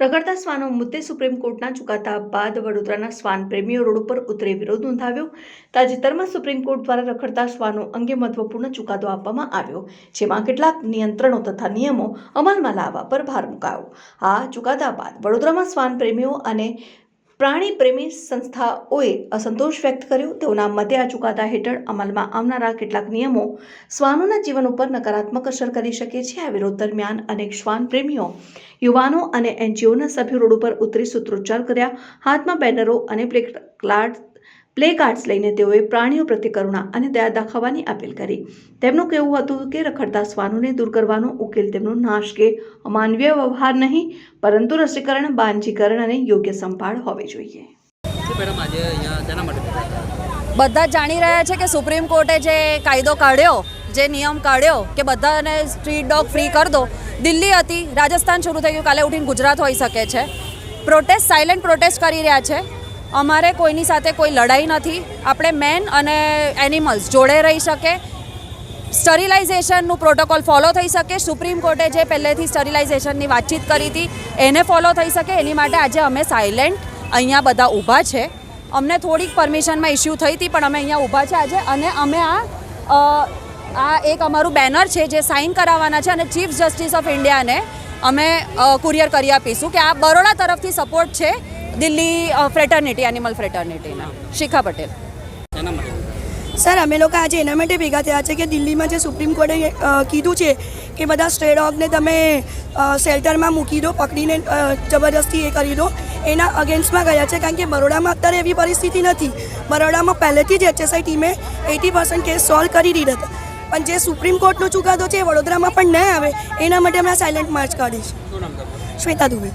રખડતા શ્વાનો મુદ્દે સુપ્રીમ કોર્ટના ચુકાદા બાદ વડોદરાના શ્વાન પ્રેમીઓ રોડ ઉપર ઉતરી વિરોધ નોંધાવ્યો। તાજેતરમાં સુપ્રીમ કોર્ટ દ્વારા રખડતા શ્વાનો અંગે મહત્વપૂર્ણ ચુકાદો આપવામાં આવ્યો, જેમાં કેટલાક નિયંત્રણો તથા નિયમો અમલમાં લાવવા પર ભાર મૂકાયો। આ ચુકાદા બાદ વડોદરામાં શ્વાન પ્રેમીઓ અને પ્રાણી પ્રેમી સંસ્થાઓએ અસંતોષ વ્યક્ત કર્યો। તેઓના મતે આ ચુકાદા હેઠળ અમલમાં આવનારા કેટલાક નિયમો શ્વાનોના જીવન ઉપર નકારાત્મક અસર કરી શકે છે। આ વિરોધ દરમિયાન અનેક શ્વાન પ્રેમીઓ, યુવાનો અને એનજીઓના સભ્યો રોડ ઉપર ઉતરી સૂત્રોચ્ચાર કર્યા। હાથમાં બેનરો અને પ્લે કાર્ડ્સ લઈને તેઓએ પ્રાણીઓ પ્રત્યે કરુણા અને દયા દાખવવાની અપીલ કરી। તેમનું કહેવું હતું કે રખડતા શ્વાનોને દૂર કરવાનો ઉકેલ તેમનો નાશ કે અમાનવીય વ્યવહાર નહીં, પરંતુ રસીકરણ, બાંધીકરણ અને યોગ્ય સંભાળ હોવી જોઈએ। બધા જ જાણી રહ્યા છે કે સુપ્રીમ કોર્ટે જે કાયદો કાઢ્યો, જે નિયમ કાઢ્યો કે બધાને સ્ટ્રીટ ડોગ ફ્રી કરી દો, દિલ્હી હતી, રાજસ્થાન શરૂ થઈ ગયું, કાલે ઉઠીને ગુજરાત હોઈ શકે છે। પ્રોટેસ્ટ, સાયલેન્ટ પ્રોટેસ્ટ કરી રહ્યા છે। અમારે કોઈની સાથે કોઈ લડાઈ નથી। આપણે મેન અને એનિમલ્સ જોડે રહી શકે, સ્ટરીલાઇઝેશનનું પ્રોટોકોલ ફોલો થઈ શકે, સુપ્રીમ કોર્ટે જે પહેલેથી સ્ટરીલાઇઝેશનની વાતચીત કરી હતી એને ફોલો થઈ શકે, એની માટે આજે અમે સાયલેન્ટ અહીંયા બધા ઊભા છે। અમને થોડીક પરમિશનમાં ઇસ્યુ થઈ હતી, પણ અમે અહીંયા ઊભા છે આજે, અને અમે આ એક અમારું બેનર છે જે સાઇન કરાવવાના છે, અને ચીફ જસ્ટિસ ઓફ ઇન્ડિયાને અમે કુરિયર કરી આપીશું કે આ બરોડા તરફથી સપોર્ટ છે દિલ્હી ફ્રેટર્નિટી, એનિમલ ફ્રેટર્નિટીના। શિખા પટેલ। સર, અમે લોકો આજે એના માટે ભેગા થયા છે કે દિલ્હીમાં જે સુપ્રીમ કોર્ટે કીધું છે કે બધા સ્ટ્રે ડોગને તમે શેલ્ટરમાં મૂકી દો, પકડીને જબરદસ્તી એ કરી દો, એના અગેન્સ્ટમાં ગયા છે। કારણ કે બરોડામાં અત્યારે એવી પરિસ્થિતિ નથી। બરોડામાં પહેલેથી જ HSI ટીમે 80% કેસ સોલ્વ કરી દીધા હતા, પણ જે સુપ્રીમ કોર્ટનો ચુકાદો છે એ વડોદરામાં પણ ન આવે, એના માટે અમે સાયલેન્ટ માર્ચ કાઢીશું। શ્વેતા દુબે।